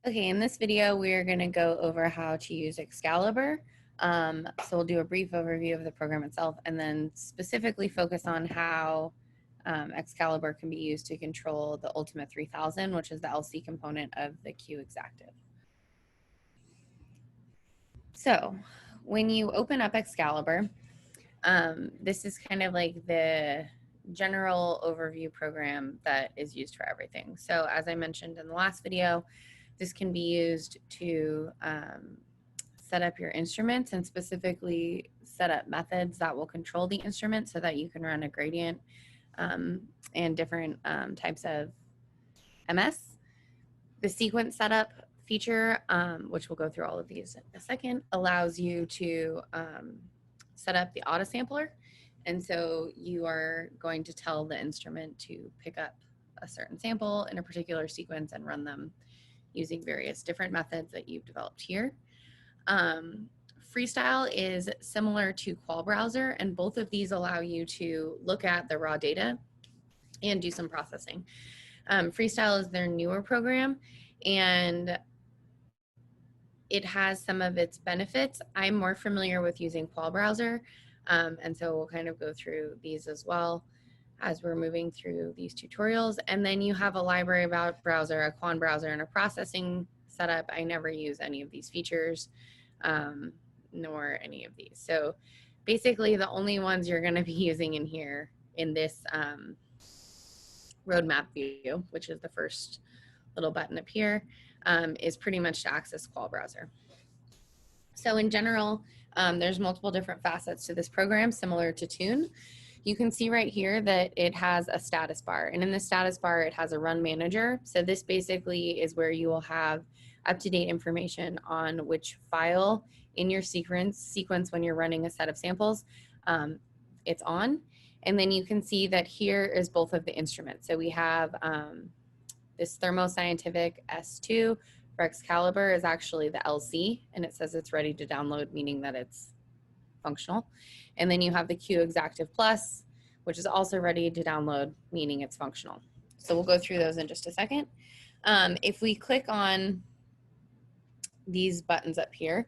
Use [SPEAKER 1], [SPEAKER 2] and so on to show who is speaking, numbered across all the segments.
[SPEAKER 1] Okay, in this video, we're going to go over how to use XCalibur. So we'll do a brief overview of the program itself and then specifically focus on how XCalibur can be used to control the Ultimate 3000, which is the LC component of the Q Exactive. So when you open up XCalibur, this is kind of like the general overview program that is used for everything. So as I mentioned in the last video, this can be used to set up your instruments and specifically set up methods that will control the instrument so that you can run a gradient and different types of MS. The sequence setup feature, which we'll go through all of these in a second, allows you to set up the auto sampler. And so you are going to tell the instrument to pick up a certain sample in a particular sequence and run them using various different methods that you've developed here. Freestyle is similar to Qual Browser, and both of these allow you to look at the raw data and do some processing. Freestyle is their newer program, and it has some of its benefits. I'm more familiar with using Qual Browser, and so we'll kind of go through these as well as we're moving through these tutorials. And then you have a library about browser, a Quan browser, and a processing setup. I never use any of these features, nor any of these. So basically the only ones you're gonna be using in here in this roadmap view, which is the first little button up here, is pretty much to access Qual browser. So in general, there's multiple different facets to this program, similar to Tune. You can see right here that it has a status bar, and in the status bar it has a run manager. So this basically is where you will have up-to-date information on which file in your sequence when you're running a set of samples it's on. And then you can see that here is both of the instruments. So we have this Thermo Scientific S2 for XCalibur is actually the LC, and it says it's ready to download, meaning that it's functional. And then you have the Q Exactive Plus, which is also ready to download, meaning it's functional. So we'll go through those in just a second. If we click on these buttons up here,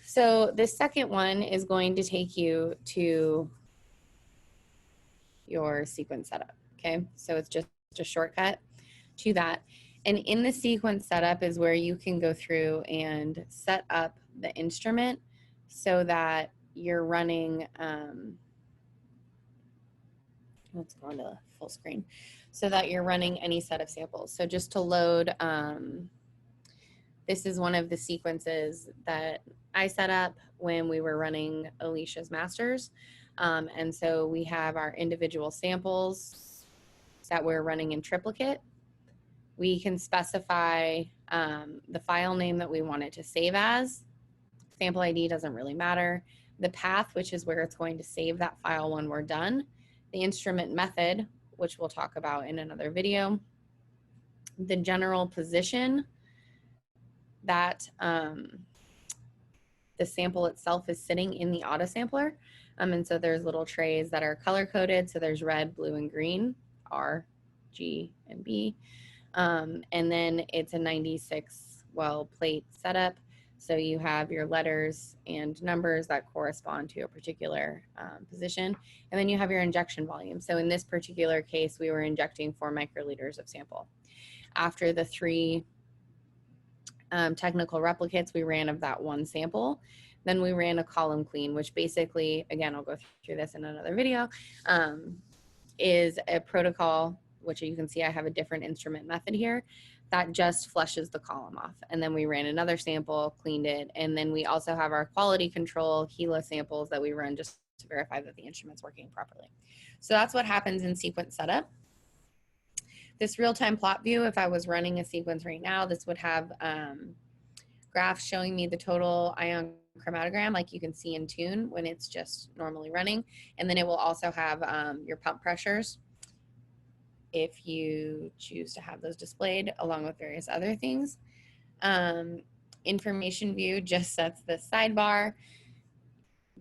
[SPEAKER 1] so this second one is going to take you to your sequence setup, okay? So it's just a shortcut to that. And in the sequence setup is where you can go through and set up the instrument so that you're running, let's go into full screen, so that you're running any set of samples. So just to load, this is one of the sequences that I set up when we were running Alicia's masters. And so we have our individual samples that we're running in triplicate. We can specify the file name that we want it to save as. Sample ID doesn't really matter. The path, which is where it's going to save that file when we're done. The instrument method, which we'll talk about in another video. The general position that the sample itself is sitting in the auto sampler. And so there's little trays that are color coded. So there's red, blue, and green, R, G, and B. And then it's a 96 well plate setup. So you have your letters and numbers that correspond to a particular position. And then you have your injection volume. So in this particular case, we were injecting 4 microliters of sample. After the 3 technical replicates we ran of that one sample, then we ran a column clean, which basically, again, I'll go through this in another video, is a protocol, which you can see I have a different instrument method here, that just flushes the column off. And then we ran another sample, cleaned it, and then we also have our quality control HeLa samples that we run just to verify that the instrument's working properly. So that's what happens in sequence setup. This real-time plot view, if I was running a sequence right now, this would have graphs showing me the total ion chromatogram like you can see in Tune when it's just normally running. And then it will also have your pump pressures if you choose to have those displayed along with various other things. Information view just sets the sidebar.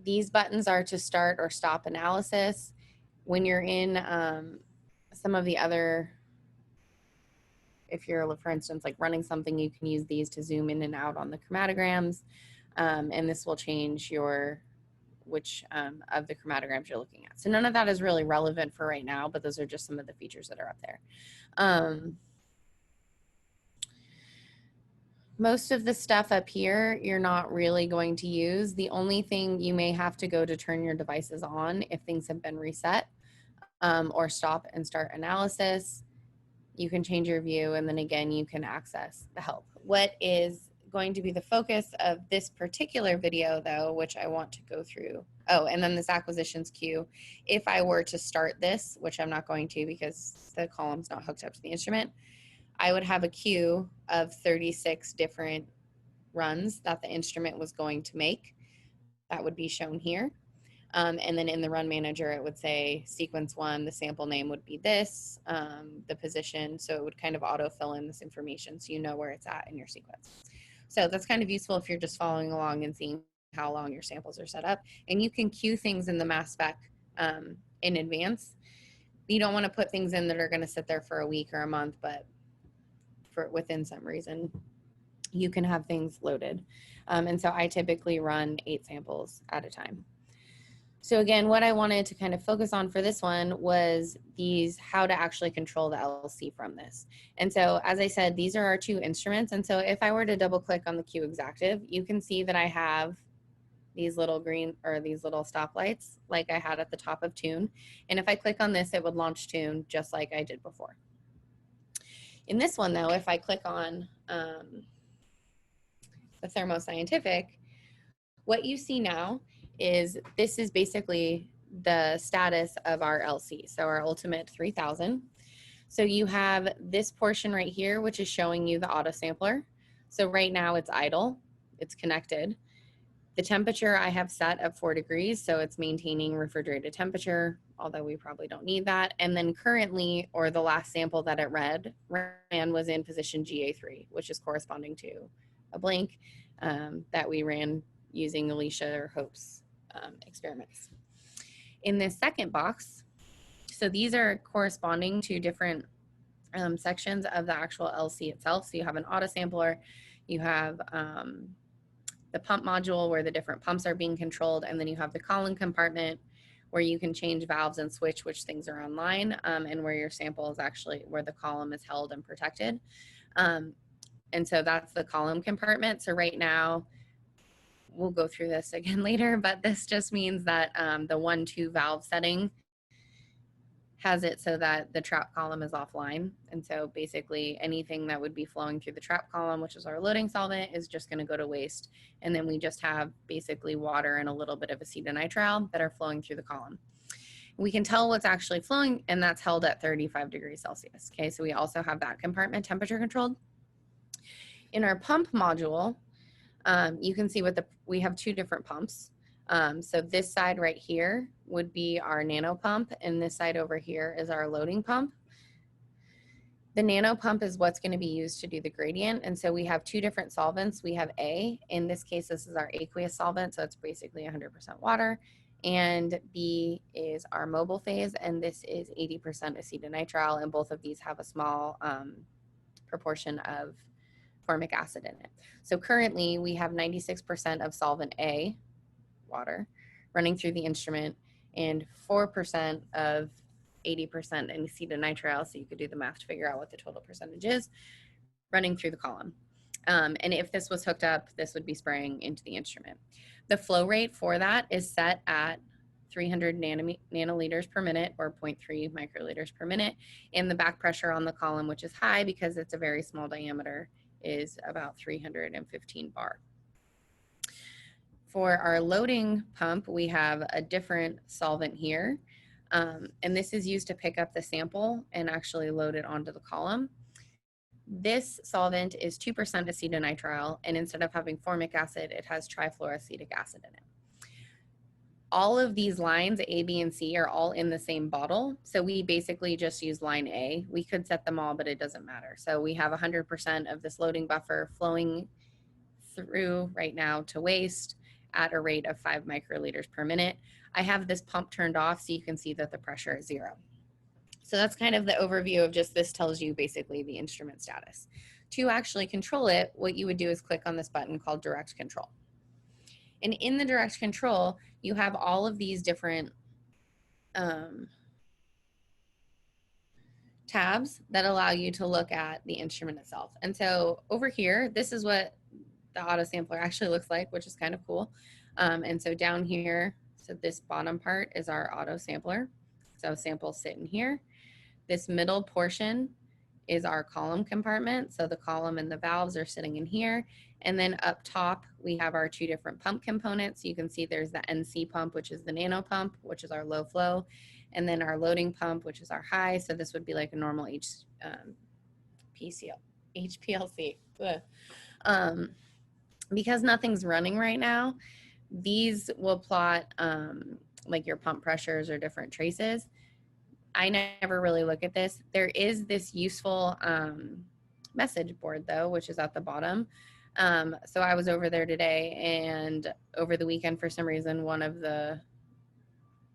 [SPEAKER 1] These buttons are to start or stop analysis. When you're in some of the other if you're, for instance, like running something, you can use these to zoom in and out on the chromatograms. And this will change which of the chromatograms you're looking at. So none of that is really relevant for right now, but those are just some of the features that are up there. Most of the stuff up here, you're not really going to use. The only thing you may have to go to turn your devices on if things have been reset, or stop and start analysis. You can change your view, and then again, you can access the help. What is going to be the focus of this particular video though, which I want to go through. Oh, and then this acquisitions queue. If I were to start this, which I'm not going to because the column's not hooked up to the instrument, I would have a queue of 36 different runs that the instrument was going to make. That would be shown here. And then in the run manager, it would say sequence 1, the sample name would be this, the position. So it would kind of auto fill in this information so you know where it's at in your sequence. So that's kind of useful if you're just following along and seeing how long your samples are set up. And you can queue things in the mass spec in advance. You don't want to put things in that are going to sit there for a week or a month, but within some reason, you can have things loaded. And so I typically run 8 samples at a time. So again, what I wanted to kind of focus on for this one was how to actually control the LC from this. And so, as I said, these are our 2 instruments. And so if I were to double click on the Q Exactive, you can see that I have these little green or these little stoplights like I had at the top of Tune. And if I click on this, it would launch Tune just like I did before. In this one though, if I click on the Thermo Scientific, what you see now is this is basically the status of our LC, so our Ultimate 3000. So you have this portion right here, which is showing you the auto sampler. So right now it's idle, it's connected. The temperature I have set at 4 degrees, so it's maintaining refrigerated temperature, although we probably don't need that. And then currently, or the last sample that it ran was in position GA3, which is corresponding to a blank that we ran using Alicia or Hope's experiments. In this second box, so these are corresponding to different sections of the actual LC itself. So you have an auto sampler, you have the pump module where the different pumps are being controlled, and then you have the column compartment where you can change valves and switch which things are online, and where your sample is actually, where the column is held and protected. And so that's the column compartment. So right now, we'll go through this again later, but this just means that the 1-2 valve setting has it so that the trap column is offline. And so basically anything that would be flowing through the trap column, which is our loading solvent, is just going to go to waste. And then we just have basically water and a little bit of acetonitrile that are flowing through the column. We can tell what's actually flowing, and that's held at 35 degrees Celsius. Okay, so we also have that compartment temperature controlled. In our pump module, you can see we have 2 different pumps. So this side right here would be our nano pump, and this side over here is our loading pump. The nano pump is what's going to be used to do the gradient, and so we have 2 different solvents. We have A, in this case this is our aqueous solvent, so it's basically 100% water, and B is our mobile phase, and this is 80% acetonitrile, and both of these have a small proportion of formic acid in it. So currently we have 96% of solvent A, water, running through the instrument, and 4% of 80% in acetonitrile, so you could do the math to figure out what the total percentage is, running through the column. And if this was hooked up, this would be spraying into the instrument. The flow rate for that is set at 300 nanoliters per minute, or 0.3 microliters per minute, and the back pressure on the column, which is high because it's a very small diameter, is about 315 bar. For our loading pump, we have a different solvent here, and this is used to pick up the sample and actually load it onto the column. This solvent is 2% acetonitrile, and instead of having formic acid, it has trifluoroacetic acid in it. All of these lines, A, B, and C, are all in the same bottle, so we basically just use line A. We could set them all, but it doesn't matter. So we have 100% of this loading buffer flowing through right now to waste at a rate of 5 microliters per minute. I have this pump turned off so you can see that the pressure is 0. So that's kind of the overview of just this tells you basically the instrument status. To actually control it, what you would do is click on this button called Direct Control. And in the Direct Control, you have all of these different tabs that allow you to look at the instrument itself. And so over here, this is what the auto sampler actually looks like, which is kind of cool. And so down here, so this bottom part is our auto sampler. So samples sit in here. This middle portion is our column compartment. So the column and the valves are sitting in here. And then up top, we have our two different pump components. You can see there's the NC pump, which is the nano pump, which is our low flow. And then our loading pump, which is our high. So this would be like a normal HPLC. Because nothing's running right now, these will plot like your pump pressures or different traces. I never really look at this. There is this useful message board though, which is at the bottom. So I was over there today, and over the weekend, for some reason,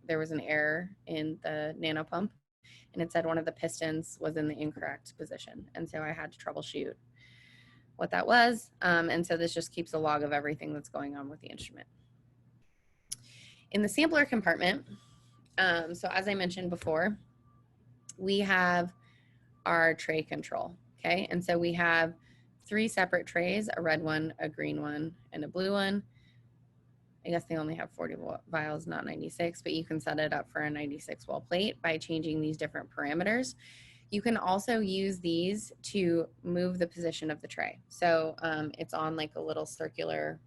[SPEAKER 1] there was an error in the nano pump, and it said one of the pistons was in the incorrect position. And so I had to troubleshoot what that was. And so this just keeps a log of everything that's going on with the instrument. In the sampler compartment, so as I mentioned before, we have our tray control, okay? And so we have 3 separate trays, a red one, a green one, and a blue one. I guess they only have 40 vials, not 96, but you can set it up for a 96 well plate by changing these different parameters. You can also use these to move the position of the tray. So it's on like a little circular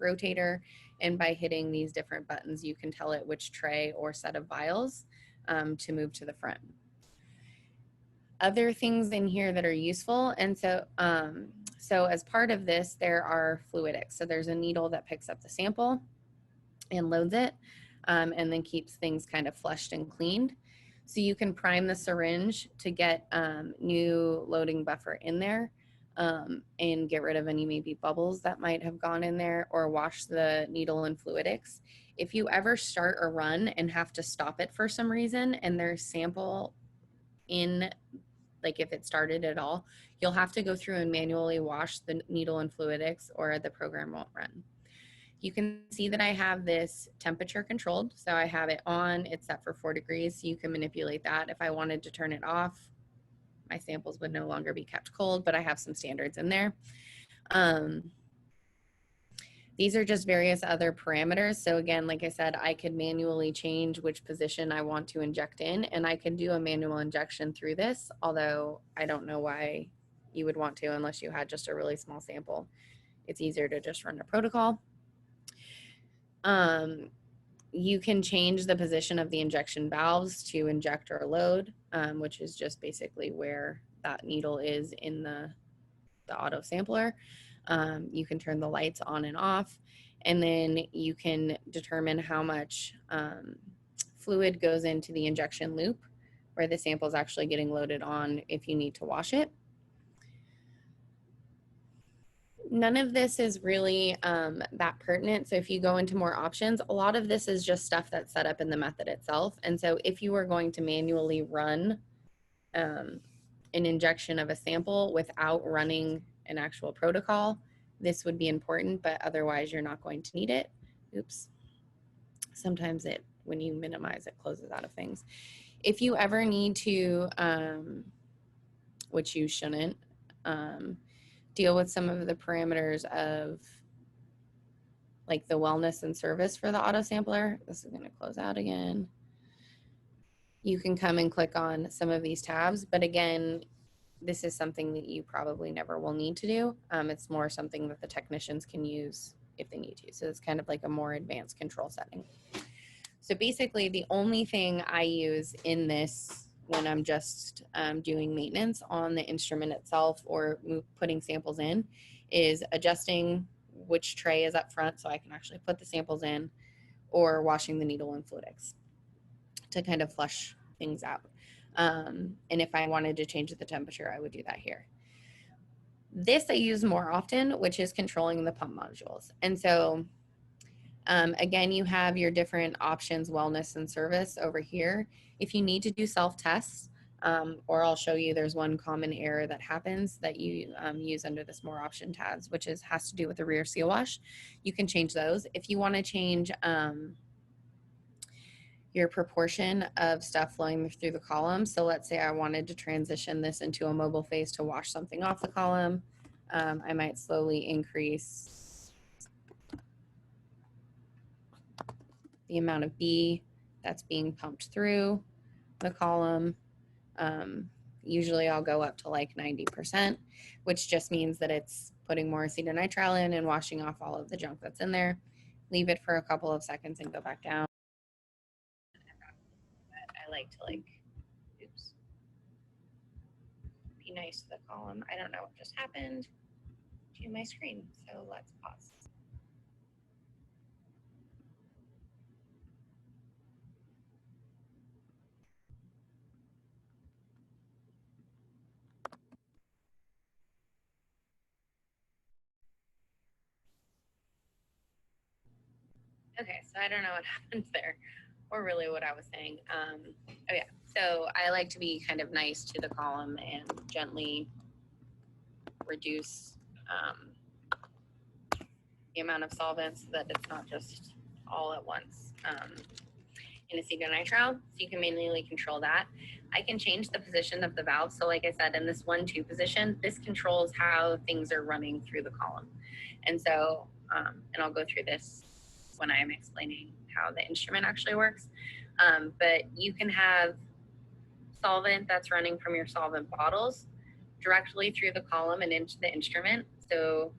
[SPEAKER 1] rotator, and by hitting these different buttons, you can tell it which tray or set of vials to move to the front. Other things in here that are useful, and so as part of this, there are fluidics. So there's a needle that picks up the sample and loads it, and then keeps things kind of flushed and cleaned. So you can prime the syringe to get new loading buffer in there, and get rid of any maybe bubbles that might have gone in there, or wash the needle in fluidics. If you ever start a run and have to stop it for some reason, and there's sample in, like if it started at all, you'll have to go through and manually wash the needle and fluidics, or the program won't run. You can see that I have this temperature controlled. So I have it on, it's set for 4 degrees. So you can manipulate that. If I wanted to turn it off, my samples would no longer be kept cold, but I have some standards in there. These are just various other parameters. So again, like I said, I could manually change which position I want to inject in, and I can do a manual injection through this, although I don't know why you would want to unless you had just a really small sample. It's easier to just run a protocol. You can change the position of the injection valves to inject or load, which is just basically where that needle is in the auto sampler. You can turn the lights on and off, and then you can determine how much fluid goes into the injection loop where the sample is actually getting loaded on if you need to wash it. None of this is really that pertinent. So if you go into more options, a lot of this is just stuff that's set up in the method itself. And so if you were going to manually run an injection of a sample without running an actual protocol, this would be important, but otherwise you're not going to need it. Oops. Sometimes when you minimize, it closes out of things. If you ever need to, which you shouldn't, deal with some of the parameters of like the wellness and service for the auto sampler, this is going to close out again. You can come and click on some of these tabs, but again, this is something that you probably never will need to do. It's more something that the technicians can use if they need to. So it's kind of like a more advanced control setting. So basically the only thing I use in this when I'm just doing maintenance on the instrument itself or putting samples in is adjusting which tray is up front so I can actually put the samples in, or washing the needle and fluidics to kind of flush things out. And if I wanted to change the temperature, I would do that here. This I use more often, which is controlling the pump modules. And so again, you have your different options, wellness and service over here. If you need to do self-tests, or I'll show you there's one common error that happens that you use under this more option tabs, which has to do with the rear seal wash. You can change those. If you want to change your proportion of stuff flowing through the column, so let's say I wanted to transition this into a mobile phase to wash something off the column, I might slowly increase the amount of B that's being pumped through the column. Usually I'll go up to like 90%, which just means that it's putting more acetonitrile in and washing off all of the junk that's in there. Leave it for a couple of seconds and go back down. I like to oops, be nice to the column. I don't know what just happened to my screen, so let's pause. Okay, so I don't know what happened there, or really what I was saying. Oh yeah, so I like to be kind of nice to the column and gently reduce the amount of solvents so that it's not just all at once in acetonitrile. So you can manually control that. I can change the position of the valve. So like I said, in this 1-2 position, this controls how things are running through the column. And so, and I'll go through this when I'm explaining how the instrument actually works. But you can have solvent that's running from your solvent bottles directly through the column and into the instrument. So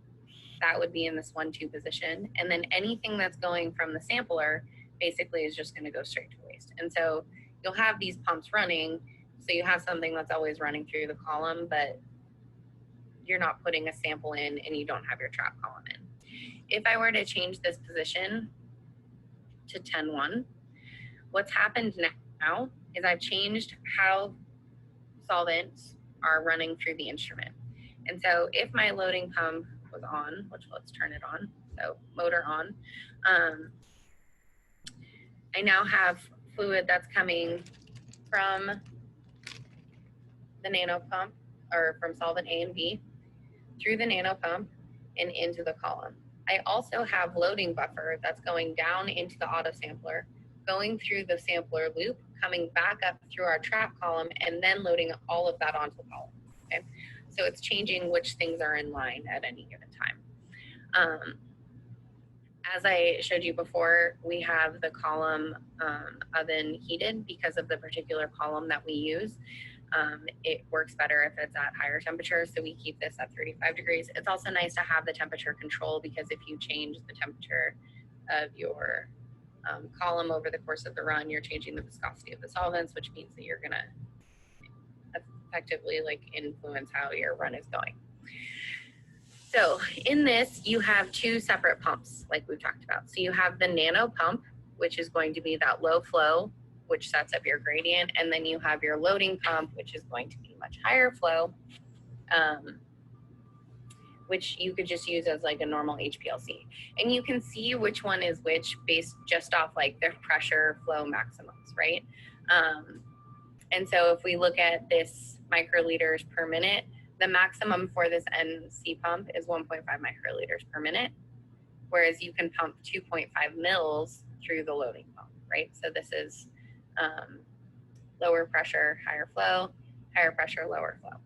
[SPEAKER 1] that would be in this 1-2 position. And then anything that's going from the sampler basically is just going to go straight to waste. And so you'll have these pumps running. So you have something that's always running through the column, but you're not putting a sample in and you don't have your trap column in. If I were to change this position to 10-1, what's happened now is I've changed how solvents are running through the instrument. And so if my loading pump was on, which let's turn it on, so motor on, I now have fluid that's coming from the nano pump, or from solvent A and B, through the nano pump and into the column. I also have loading buffer that's going down into the auto sampler, going through the sampler loop, coming back up through our trap column, and then loading all of that onto the column. Okay, so it's changing which things are in line at any given time. As I showed you before, we have the column oven heated because of the particular column that we use. It works better if it's at higher temperatures, so we keep this at 35 degrees. It's also nice to have the temperature control because if you change the temperature of your column over the course of the run, you're changing the viscosity of the solvents, which means that you're gonna effectively influence how your run is going. So in this, you have 2 separate pumps, like we've talked about. So you have the nano pump, which is going to be that low flow, which sets up your gradient, and then you have your loading pump, which is going to be much higher flow, which you could just use as a normal HPLC. And you can see which one is which based just off their pressure flow maximums, right? And so if we look at this microliters per minute, the maximum for this NC pump is 1.5 microliters per minute, whereas you can pump 2.5 mils through the loading pump, right? So this is lower pressure, higher flow, higher pressure, lower flow.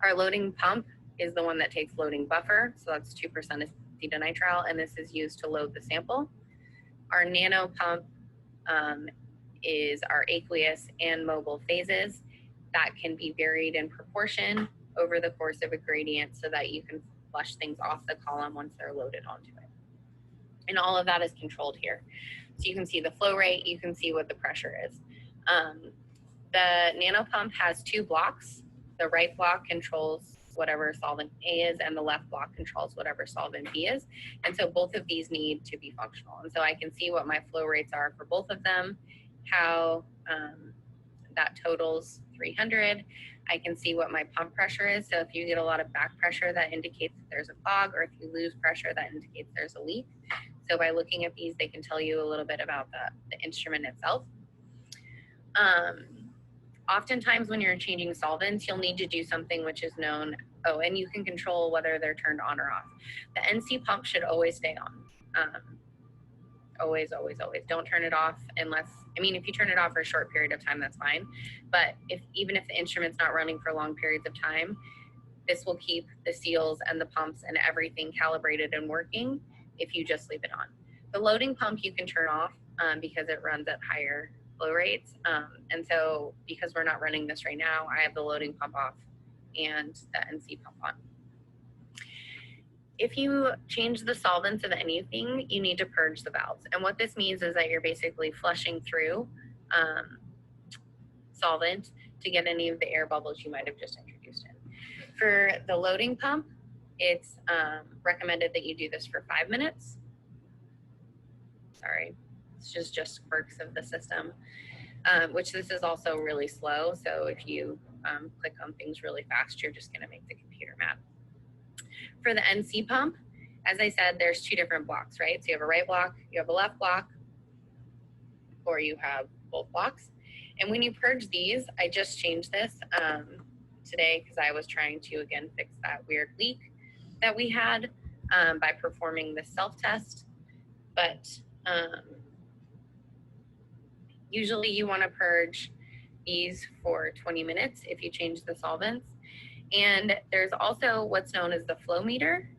[SPEAKER 1] Our loading pump is the one that takes loading buffer, so that's 2% acetonitrile, and this is used to load the sample. Our nano pump is our aqueous and mobile phases that can be varied in proportion over the course of a gradient so that you can flush things off the column once they're loaded onto it. And all of that is controlled here. So you can see the flow rate, you can see what the pressure is. The nano pump has 2 blocks. The right block controls whatever solvent A is, and the left block controls whatever solvent B is. And so both of these need to be functional. And so I can see what my flow rates are for both of them, how that totals 300. I can see what my pump pressure is. So if you get a lot of back pressure, that indicates that there's a clog, or if you lose pressure, that indicates there's a leak. So by looking at these, they can tell you a little bit about the instrument itself. Oftentimes when you're changing solvents, you'll need to do something which is known, oh, and you can control whether they're turned on or off. The NC pump should always stay on. Always, always, always. Don't turn it off unless, I mean, if you turn it off for a short period of time, that's fine. But even if the instrument's not running for long periods of time, this will keep the seals and the pumps and everything calibrated and working if you just leave it on. The loading pump you can turn off because it runs at higher flow rates. And so because we're not running this right now, I have the loading pump off and the NC pump on. If you change the solvents of anything, you need to purge the valves. And what this means is that you're basically flushing through solvent to get any of the air bubbles you might have just introduced in. For the loading pump, it's recommended that you do this for 5 minutes. Sorry, it's just quirks of the system, which this is also really slow. So if you click on things really fast, you're just gonna make the computer mad. For the NC pump, as I said, there's 2 different blocks, right? So you have a right block, you have a left block, or you have both blocks. And when you purge these, I just changed this today because I was trying to, again, fix that weird leak that we had by performing this self-test. But usually you want to purge these for 20 minutes if you change the solvents. And there's also what's known as the flow meter.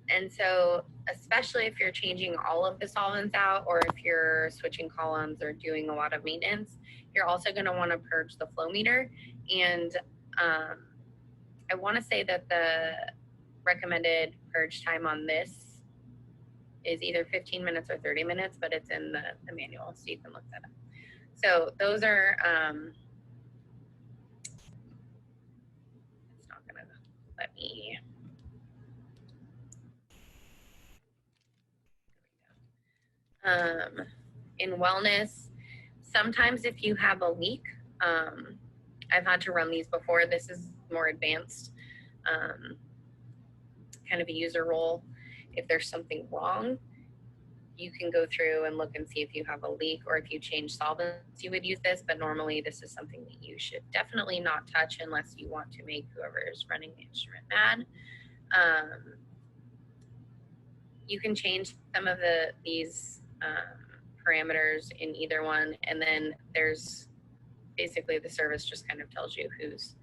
[SPEAKER 1] And so especially if you're changing all of the solvents out, or if you're switching columns or doing a lot of maintenance, you're also going to want to purge the flow meter. And I want to say that the recommended purge time on this is either 15 minutes or 30 minutes, but it's in the manual, so you can look that up. So those are, it's not going to let me. In wellness, sometimes if you have a leak, I've had to run these before. This is more advanced, kind of a user role. If there's something wrong, you can go through and look and see if you have a leak, or if you change solvents, you would use this. But normally this is something that you should definitely not touch unless you want to make whoever is running the instrument mad. You can change some of these parameters in either one, and then there's basically the service just kind of tells you who's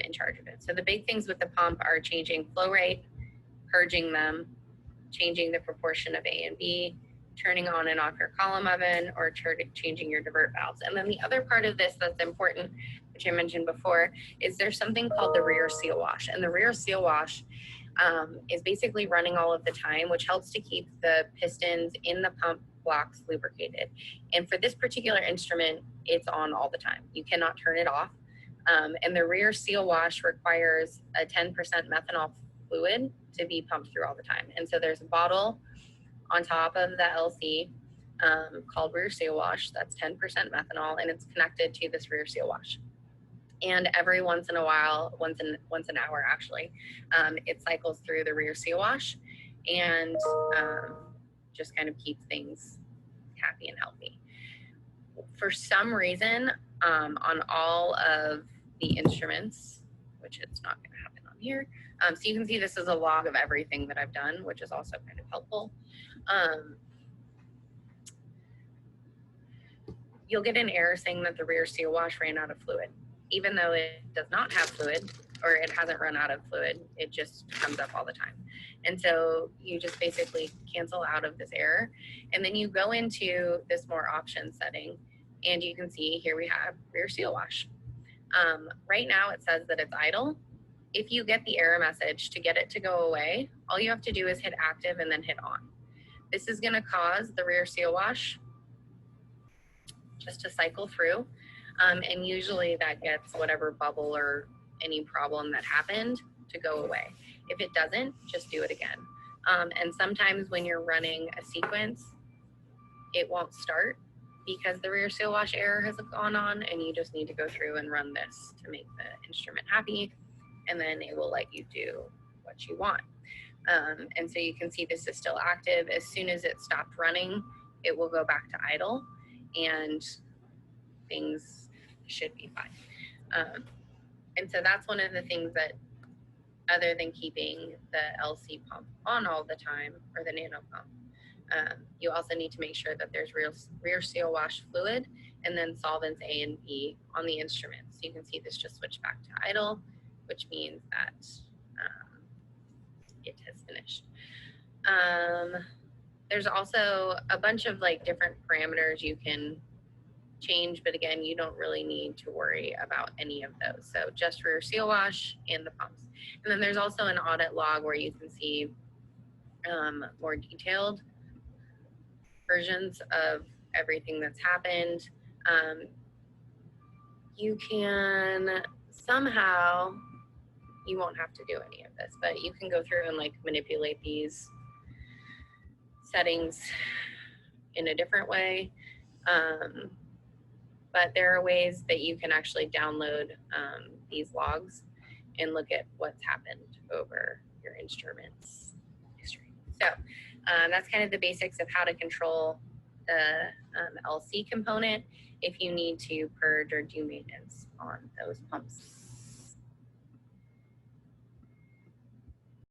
[SPEAKER 1] in charge of it. So the big things with the pump are changing flow rate, purging them, changing the proportion of A and B, turning on and off your column oven, or changing your divert valves. And then the other part of this that's important, which I mentioned before, is there's something called the rear seal wash. And the rear seal wash is basically running all of the time, which helps to keep the pistons in the pump blocks lubricated. And for this particular instrument, it's on all the time. You cannot turn it off. And the rear seal wash requires a 10% methanol fluid to be pumped through all the time. And so there's a bottle on top of the LC called rear seal wash. That's 10% methanol, and it's connected to this rear seal wash. And every once in a while, once an hour actually, it cycles through the rear seal wash and just kind of keeps things happy and healthy. For some reason, on all of the instruments, which it's not going to happen on here, so you can see this is a log of everything that I've done, which is also kind of helpful. You'll get an error saying that the rear seal wash ran out of fluid. Even though it does not have fluid, or it hasn't run out of fluid, it just comes up all the time. And so you just basically cancel out of this error. And then you go into this more option setting, and you can see here we have rear seal wash. Right now it says that it's idle. If you get the error message, to get it to go away, all you have to do is hit active and then hit on. This is gonna cause the rear seal wash just to cycle through. And usually that gets whatever bubble or any problem that happened to go away. If it doesn't, just do it again. And sometimes when you're running a sequence, it won't start because the rear seal wash error has gone on, and you just need to go through and run this to make the instrument happy, and then it will let you do what you want. And so you can see this is still active. As soon as it stopped running, it will go back to idle, and things should be fine. And so that's one of the things that, other than keeping the LC pump on all the time, or the nano pump, you also need to make sure that there's rear seal wash fluid and then solvents A and B on the instrument. So you can see this just switched back to idle, which means that it has finished. There's also a bunch of like different parameters you can change, but again, you don't really need to worry about any of those. So just rear seal wash and the pumps. And then there's also an audit log where you can see more detailed versions of everything that's happened. You can somehow, you won't have to do any of this, but you can go through and like manipulate these settings in a different way. But there are ways that you can actually download these logs and look at what's happened over your instrument's history. So that's kind of the basics of how to control the LC component if you need to purge or do maintenance on those pumps.